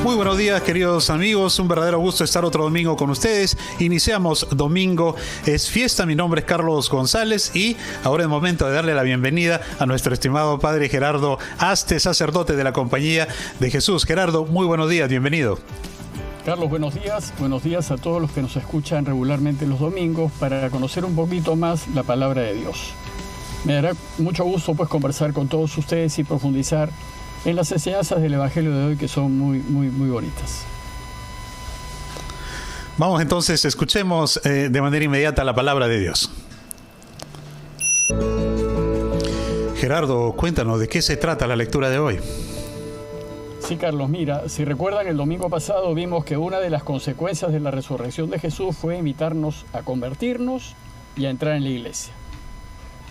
Muy buenos días, queridos amigos. Un verdadero gusto estar otro domingo con ustedes. Iniciamos domingo, es fiesta. Mi nombre es Carlos González y ahora es momento de darle la bienvenida a nuestro estimado padre Gerardo Aste, sacerdote de la Compañía de Jesús. Gerardo, muy buenos días, bienvenido. Carlos, buenos días a todos los que nos escuchan regularmente los domingos para conocer un poquito más la palabra de Dios. Me dará mucho gusto conversar con todos ustedes y profundizar en las enseñanzas del Evangelio de hoy, que son muy bonitas. Vamos entonces, escuchemos de manera inmediata la palabra de Dios. Gerardo, cuéntanos, ¿de qué se trata la lectura de hoy? Sí, Carlos, mira, si recuerdan, el domingo pasado vimos que una de las consecuencias de la resurrección de Jesús fue invitarnos a convertirnos y a entrar en la iglesia.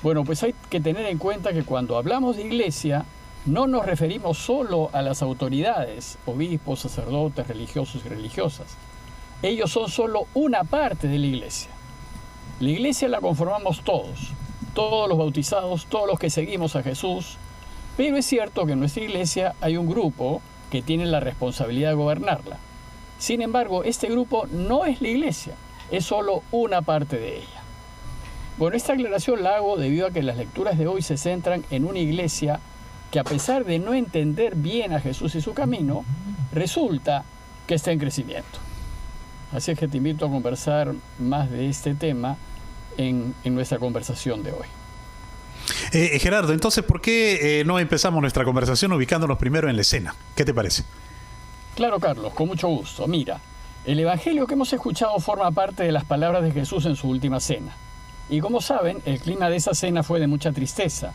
Bueno, pues hay que tener en cuenta que cuando hablamos de iglesia, no nos referimos solo a las autoridades, obispos, sacerdotes, religiosos y religiosas. Ellos son solo una parte de la iglesia. La iglesia la conformamos todos los bautizados, todos los que seguimos a Jesús, pero es cierto que en nuestra iglesia hay un grupo que tiene la responsabilidad de gobernarla. Sin embargo, este grupo no es la iglesia, es solo una parte de ella. Bueno, esta aclaración la hago debido a que las lecturas de hoy se centran en una iglesia que, a pesar de no entender bien a Jesús y su camino, resulta que está en crecimiento. Así es que te invito a conversar más de este tema en nuestra conversación de hoy. Gerardo, entonces, ¿por qué no empezamos nuestra conversación ubicándonos primero en la escena? ¿Qué te parece? Claro, Carlos, con mucho gusto. Mira, el Evangelio que hemos escuchado forma parte de las palabras de Jesús en su última cena. Y como saben, el clima de esa cena fue de mucha tristeza.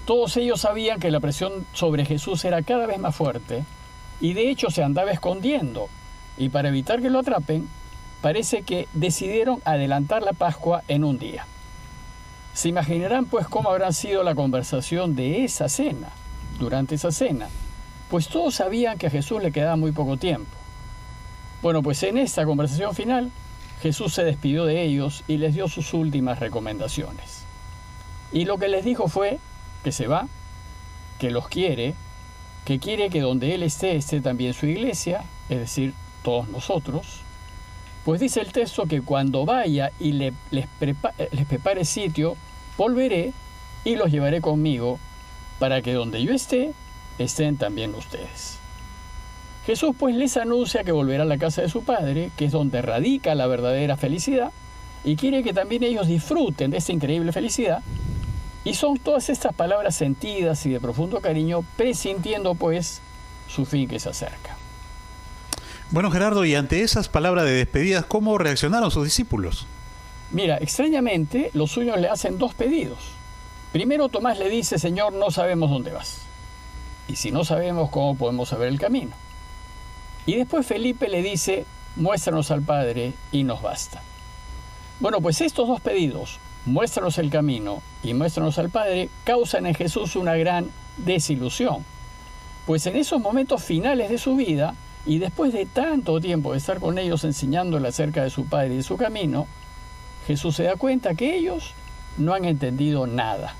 Todos ellos sabían que la presión sobre Jesús era cada vez más fuerte y de hecho se andaba escondiendo. Y para evitar que lo atrapen, parece que decidieron adelantar la Pascua en un día. Se imaginarán pues cómo habrá sido la conversación de esa cena, durante esa cena, pues todos sabían que a Jesús le quedaba muy poco tiempo. Bueno, pues en esta conversación final, Jesús se despidió de ellos y les dio sus últimas recomendaciones. Y lo que les dijo fue que se va, que los quiere, que quiere que donde Él esté también su iglesia, es decir, todos nosotros. Pues dice el texto que cuando vaya y les prepare sitio, volveré y los llevaré conmigo, para que donde yo esté, estén también ustedes. Jesús pues les anuncia que volverá a la casa de su Padre, que es donde radica la verdadera felicidad, y quiere que también ellos disfruten de esta increíble felicidad. Y son todas estas palabras sentidas y de profundo cariño, presintiendo pues su fin que se acerca. Bueno, Gerardo, y ante esas palabras de despedida, ¿cómo reaccionaron sus discípulos? Mira, extrañamente, los suyos le hacen dos pedidos. Primero, Tomás le dice: Señor, no sabemos dónde vas. Y si no sabemos, ¿cómo podemos saber el camino? Y después Felipe le dice: muéstranos al Padre y nos basta. Bueno, pues estos dos pedidos, muéstranos el camino y muéstranos al Padre, causan en Jesús una gran desilusión. Pues en esos momentos finales de su vida, y después de tanto tiempo de estar con ellos enseñándole acerca de su Padre y de su camino, Jesús se da cuenta que ellos no han entendido nada.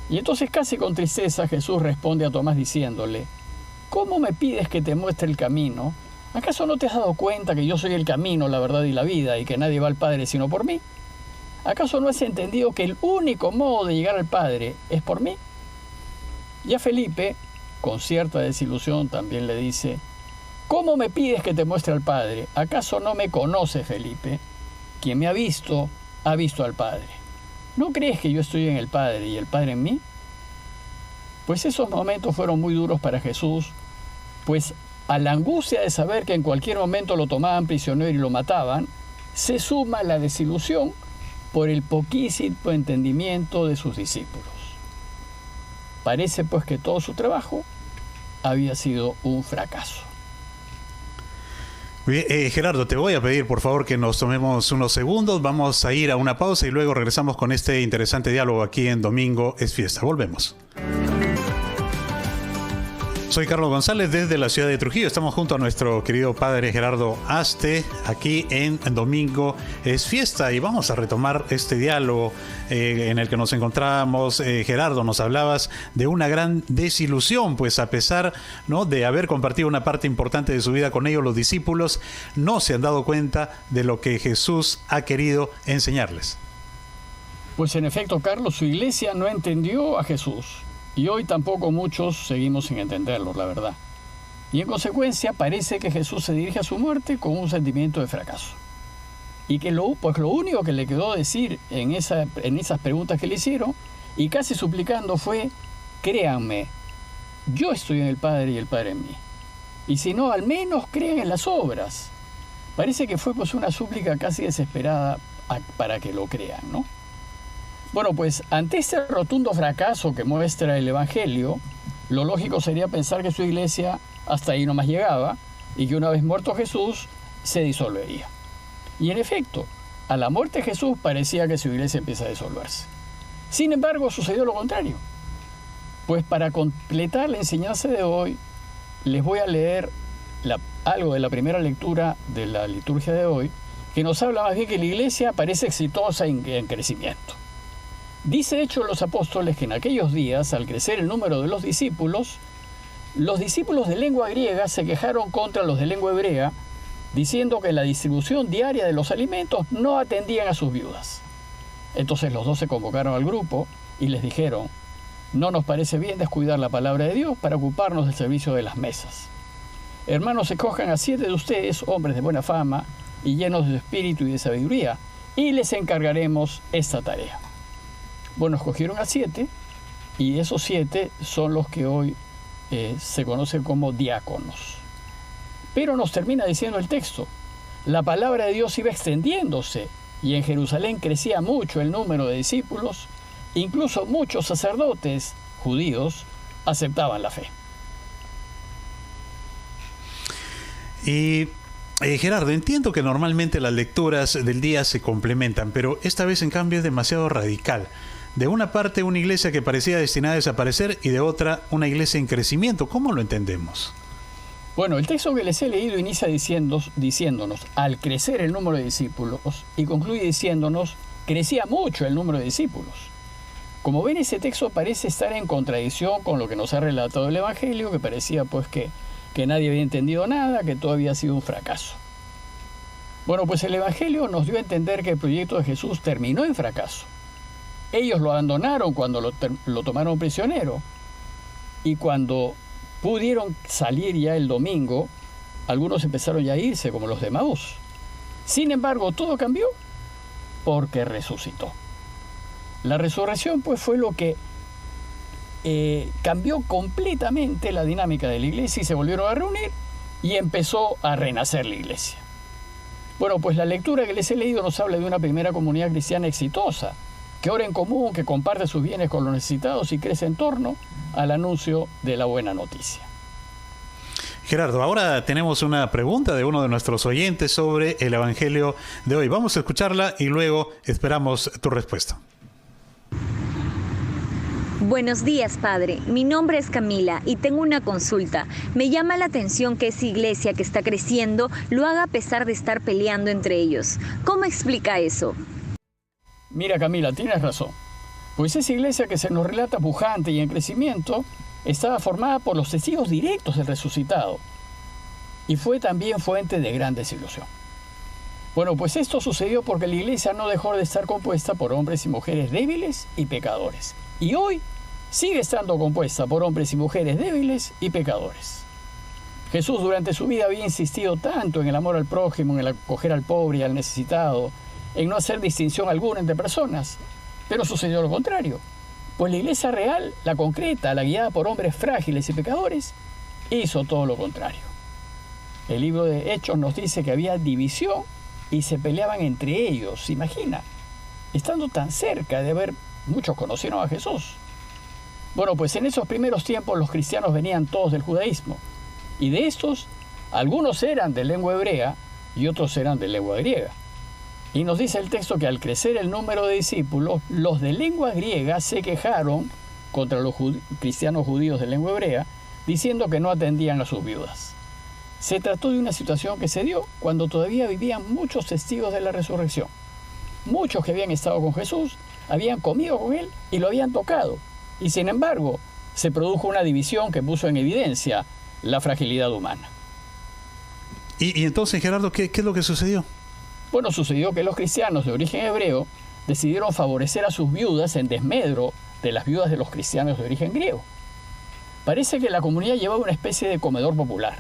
Y entonces, casi con tristeza, Jesús responde a Tomás diciéndole: ¿cómo me pides que te muestre el camino? ¿Acaso no te has dado cuenta que yo soy el camino, la verdad y la vida, y que nadie va al Padre sino por mí? ¿Acaso no has entendido que el único modo de llegar al Padre es por mí? Y a Felipe, con cierta desilusión, también le dice: ¿cómo me pides que te muestre al Padre? ¿Acaso no me conoces, Felipe? Quien me ha visto al Padre. ¿No crees que yo estoy en el Padre y el Padre en mí? Pues esos momentos fueron muy duros para Jesús, pues a la angustia de saber que en cualquier momento lo tomaban prisionero y lo mataban, se suma la desilusión por el poquísimo entendimiento de sus discípulos. Parece pues que todo su trabajo había sido un fracaso. Bien, Gerardo, te voy a pedir por favor que nos tomemos unos segundos, vamos a ir a una pausa y luego regresamos con este interesante diálogo aquí en Domingo es Fiesta. Volvemos. Soy Carlos González desde la ciudad de Trujillo. Estamos junto a nuestro querido padre Gerardo Aste aquí en Domingo es Fiesta y vamos a retomar este diálogo en el que nos encontramos. Gerardo, nos hablabas de una gran desilusión, pues a pesar, ¿no?, de haber compartido una parte importante de su vida con ellos, los discípulos no se han dado cuenta de lo que Jesús ha querido enseñarles. Pues en efecto, Carlos, su iglesia no entendió a Jesús. Y hoy tampoco muchos seguimos sin entenderlo, la verdad. Y en consecuencia parece que Jesús se dirige a su muerte con un sentimiento de fracaso. Y que lo único que le quedó decir en esas preguntas que le hicieron, y casi suplicando, fue: créanme, yo estoy en el Padre y el Padre en mí. Y si no, al menos crean en las obras. Parece que fue pues una súplica casi desesperada para que lo crean, ¿no? Bueno, pues ante este rotundo fracaso que muestra el Evangelio, lo lógico sería pensar que su iglesia hasta ahí nomás llegaba y que una vez muerto Jesús se disolvería. Y en efecto, a la muerte de Jesús parecía que su iglesia empieza a disolverse. Sin embargo, sucedió lo contrario. Pues para completar la enseñanza de hoy, les voy a leer algo de la primera lectura de la liturgia de hoy, que nos habla más bien que la iglesia parece exitosa en crecimiento. Dice Hechos de los Apóstoles que en aquellos días, al crecer el número de los discípulos de lengua griega se quejaron contra los de lengua hebrea, diciendo que la distribución diaria de los alimentos no atendían a sus viudas. Entonces los 12 convocaron al grupo y les dijeron: no nos parece bien descuidar la palabra de Dios para ocuparnos del servicio de las mesas. Hermanos, escojan a 7 de ustedes, hombres de buena fama y llenos de espíritu y de sabiduría, y les encargaremos esta tarea. Bueno, escogieron a 7 y esos 7 son los que hoy se conocen como diáconos. Pero nos termina diciendo el texto: la palabra de Dios iba extendiéndose y en Jerusalén crecía mucho el número de discípulos, incluso muchos sacerdotes judíos aceptaban la fe. Y Gerardo, entiendo que normalmente las lecturas del día se complementan, pero esta vez en cambio es demasiado radical. De una parte una iglesia que parecía destinada a desaparecer y de otra una iglesia en crecimiento. ¿Cómo lo entendemos? Bueno, el texto que les he leído inicia diciéndonos al crecer el número de discípulos y concluye diciéndonos crecía mucho el número de discípulos. Como ven, ese texto parece estar en contradicción con lo que nos ha relatado el Evangelio, que parecía pues que nadie había entendido nada, que todo había sido un fracaso. Bueno, pues el Evangelio nos dio a entender que el proyecto de Jesús terminó en fracaso. Ellos lo abandonaron cuando lo tomaron prisionero, y cuando pudieron salir ya el domingo, algunos empezaron ya a irse, como los de Emaús. Sin embargo, todo cambió porque resucitó. La resurrección pues fue lo que cambió completamente la dinámica de la iglesia y se volvieron a reunir y empezó a renacer la iglesia. Bueno, pues la lectura que les he leído nos habla de una primera comunidad cristiana exitosa, que ora en común, que comparte sus bienes con los necesitados y crece en torno al anuncio de la buena noticia. Gerardo, ahora tenemos una pregunta de uno de nuestros oyentes sobre el Evangelio de hoy. Vamos a escucharla y luego esperamos tu respuesta. Buenos días, padre. Mi nombre es Camila y tengo una consulta. Me llama la atención que esa iglesia que está creciendo lo haga a pesar de estar peleando entre ellos. ¿Cómo explica eso? Mira, Camila, tienes razón. Pues esa iglesia que se nos relata pujante y en crecimiento estaba formada por los testigos directos del resucitado y fue también fuente de gran desilusión. Bueno, pues esto sucedió porque la iglesia no dejó de estar compuesta por hombres y mujeres débiles y pecadores. Y hoy sigue estando compuesta por hombres y mujeres débiles y pecadores. Jesús durante su vida había insistido tanto en el amor al prójimo, en el acoger al pobre y al necesitado, en no hacer distinción alguna entre personas, pero sucedió lo contrario. Pues la iglesia real, la concreta, la guiada por hombres frágiles y pecadores, hizo todo lo contrario. El libro de Hechos nos dice que había división y se peleaban entre ellos. ¿Se imagina? Estando tan cerca de haber, muchos conocieron a Jesús. Bueno, pues en esos primeros tiempos los cristianos venían todos del judaísmo. Y de estos, algunos eran de lengua hebrea y otros eran de lengua griega. Y nos dice el texto que al crecer el número de discípulos, los de lengua griega se quejaron contra los cristianos judíos de lengua hebrea, diciendo que no atendían a sus viudas. Se trató de una situación que se dio cuando todavía vivían muchos testigos de la resurrección. Muchos que habían estado con Jesús, habían comido con él y lo habían tocado. Y sin embargo, se produjo una división que puso en evidencia la fragilidad humana. Y entonces, Gerardo, ¿qué es lo que sucedió? Bueno, sucedió que los cristianos de origen hebreo decidieron favorecer a sus viudas en desmedro de las viudas de los cristianos de origen griego. Parece que la comunidad llevaba una especie de comedor popular.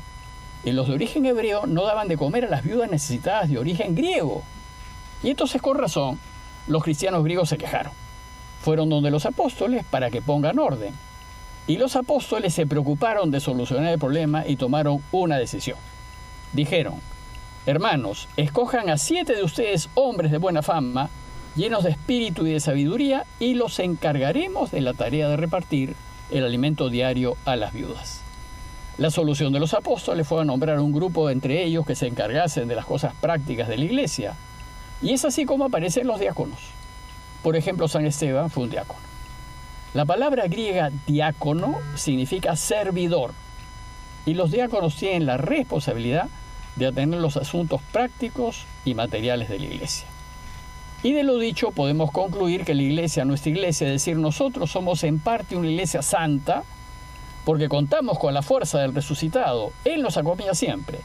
Y los de origen hebreo no daban de comer a las viudas necesitadas de origen griego. Y entonces, con razón, los cristianos griegos se quejaron. Fueron donde los apóstoles para que pongan orden. Y los apóstoles se preocuparon de solucionar el problema y tomaron una decisión. Dijeron: hermanos, escojan a 7 de ustedes hombres de buena fama, llenos de espíritu y de sabiduría, y los encargaremos de la tarea de repartir el alimento diario a las viudas. La solución de los apóstoles fue a nombrar un grupo entre ellos que se encargasen de las cosas prácticas de la iglesia. Y es así como aparecen los diáconos. Por ejemplo, San Esteban fue un diácono. La palabra griega diácono significa servidor. Y los diáconos tienen la responsabilidad de atender los asuntos prácticos y materiales de la iglesia. Y de lo dicho podemos concluir que la iglesia, nuestra iglesia, es decir, nosotros somos en parte una iglesia santa, porque contamos con la fuerza del resucitado. Él nos acompaña siempre.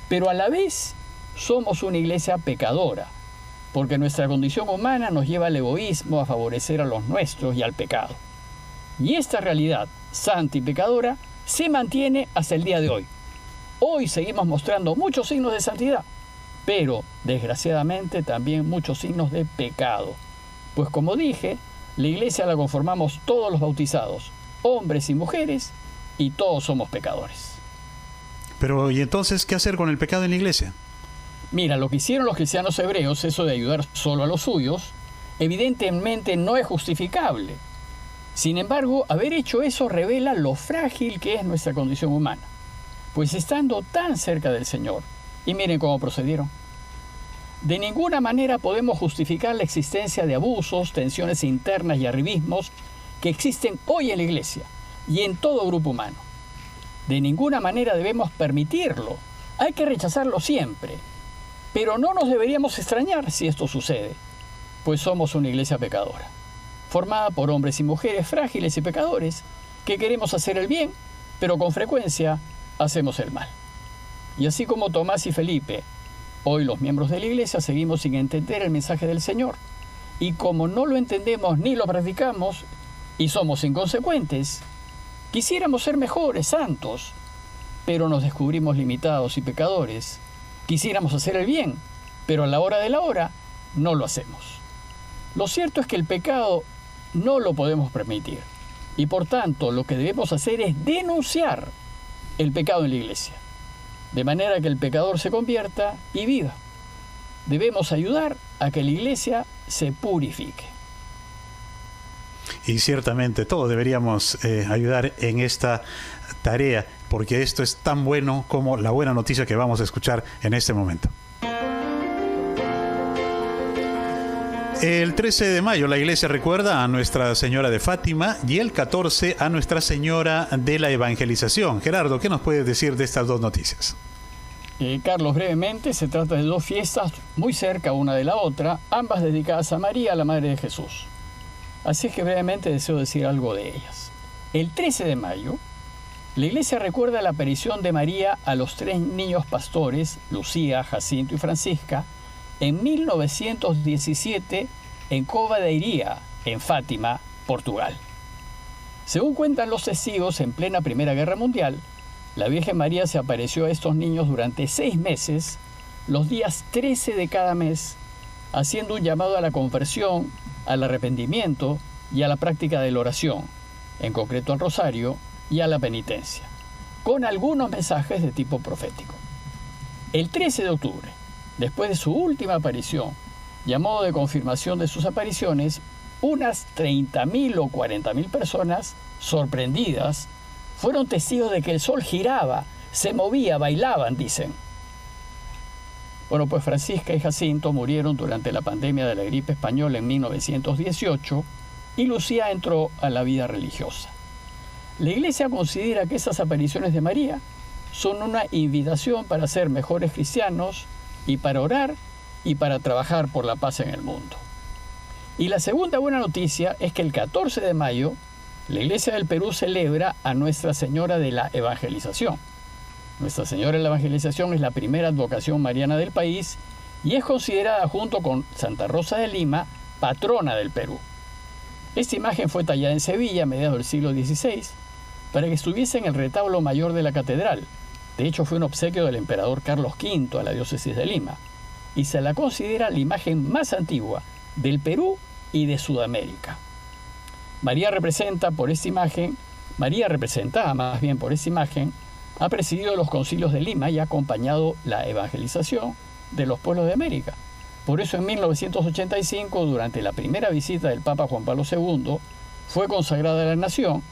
Pero a la vez somos una iglesia pecadora, porque nuestra condición humana nos lleva al egoísmo, a favorecer a los nuestros y al pecado. Y esta realidad, santa y pecadora, se mantiene hasta el día de hoy. Hoy seguimos mostrando muchos signos de santidad, pero desgraciadamente también muchos signos de pecado. Pues como dije, la iglesia la conformamos todos los bautizados, hombres y mujeres, y todos somos pecadores. Pero, ¿y entonces qué hacer con el pecado en la iglesia? Mira, lo que hicieron los cristianos hebreos, eso de ayudar solo a los suyos, evidentemente no es justificable. Sin embargo, haber hecho eso revela lo frágil que es nuestra condición humana. Pues estando tan cerca del Señor, y miren cómo procedieron. De ninguna manera podemos justificar la existencia de abusos, tensiones internas y arribismos que existen hoy en la iglesia y en todo grupo humano. De ninguna manera debemos permitirlo. Hay que rechazarlo siempre. Pero no nos deberíamos extrañar si esto sucede, pues somos una iglesia pecadora, formada por hombres y mujeres frágiles y pecadores que queremos hacer el bien, pero con frecuencia hacemos el mal. Y así como Tomás y Felipe, hoy los miembros de la iglesia seguimos sin entender el mensaje del Señor. Y como no lo entendemos ni lo practicamos, y somos inconsecuentes, quisiéramos ser mejores, santos, pero nos descubrimos limitados y pecadores. Quisiéramos hacer el bien, pero a la hora de la hora no lo hacemos. Lo cierto es que el pecado no lo podemos permitir. Y por tanto, lo que debemos hacer es denunciar el pecado en la iglesia, de manera que el pecador se convierta y viva. Debemos ayudar a que la iglesia se purifique. Y ciertamente todos deberíamos ayudar en esta tarea, porque esto es tan bueno como la buena noticia que vamos a escuchar en este momento. El 13 de mayo la iglesia recuerda a Nuestra Señora de Fátima y el 14 a Nuestra Señora de la Evangelización. Gerardo, ¿qué nos puedes decir de estas dos noticias? Carlos, brevemente, se trata de dos fiestas muy cerca una de la otra, ambas dedicadas a María, la Madre de Jesús. Así es que brevemente deseo decir algo de ellas. El 13 de mayo, la iglesia recuerda la aparición de María a los 3 niños pastores, Lucía, Jacinto y Francisca, en 1917 en Cova da Iria, en Fátima, Portugal. Según cuentan los testigos, en plena Primera Guerra Mundial, la Virgen María se apareció a estos niños durante 6 meses, los días 13 de cada mes, haciendo un llamado a la conversión, al arrepentimiento y a la práctica de la oración, en concreto al rosario y a la penitencia, con algunos mensajes de tipo profético. El 13 de octubre, después de su última aparición, y a modo de confirmación de sus apariciones, unas 30.000 o 40.000 personas, sorprendidas, fueron testigos de que el sol giraba, se movía, bailaban, dicen. Bueno, pues Francisca y Jacinto murieron durante la pandemia de la gripe española en 1918 y Lucía entró a la vida religiosa. La Iglesia considera que esas apariciones de María son una invitación para ser mejores cristianos y para orar y para trabajar por la paz en el mundo. Y la segunda buena noticia es que el 14 de mayo la Iglesia del Perú celebra a Nuestra Señora de la Evangelización. Nuestra Señora de la Evangelización es la primera advocación mariana del país y es considerada junto con Santa Rosa de Lima patrona del Perú. Esta imagen fue tallada en Sevilla a mediados del siglo XVI para que estuviese en el retablo mayor de la catedral. De hecho, fue un obsequio del emperador Carlos V a la diócesis de Lima y se la considera la imagen más antigua del Perú y de Sudamérica. María representada más bien por esta imagen, ha presidido los concilios de Lima y ha acompañado la evangelización de los pueblos de América. Por eso en 1985, durante la primera visita del Papa Juan Pablo II, fue consagrada a la nación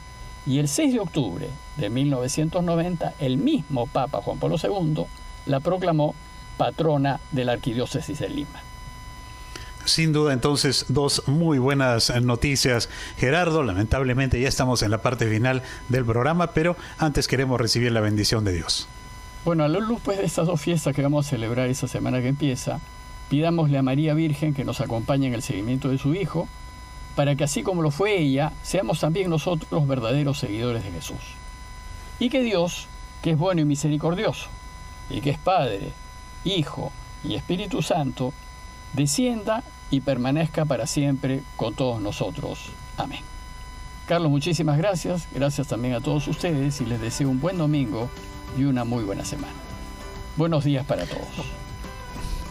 y el 6 de octubre de 1990, el mismo Papa Juan Pablo II la proclamó patrona de la Arquidiócesis de Lima. Sin duda, entonces, dos muy buenas noticias, Gerardo. Lamentablemente ya estamos en la parte final del programa, pero antes queremos recibir la bendición de Dios. Bueno, a la luz pues, de estas dos fiestas que vamos a celebrar esta semana que empieza, pidámosle a María Virgen que nos acompañe en el seguimiento de su Hijo, para que así como lo fue ella, seamos también nosotros verdaderos seguidores de Jesús. Y que Dios, que es bueno y misericordioso, y que es Padre, Hijo y Espíritu Santo, descienda y permanezca para siempre con todos nosotros. Amén. Carlos, muchísimas gracias. Gracias también a todos ustedes y les deseo un buen domingo y una muy buena semana. Buenos días para todos.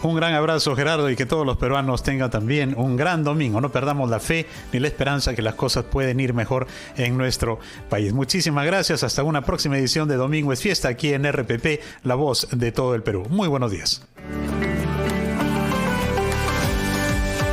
Un gran abrazo, Gerardo, y que todos los peruanos tengan también un gran domingo. No perdamos la fe ni la esperanza que las cosas pueden ir mejor en nuestro país. Muchísimas gracias. Hasta una próxima edición de Domingo es Fiesta aquí en RPP, la voz de todo el Perú. Muy buenos días.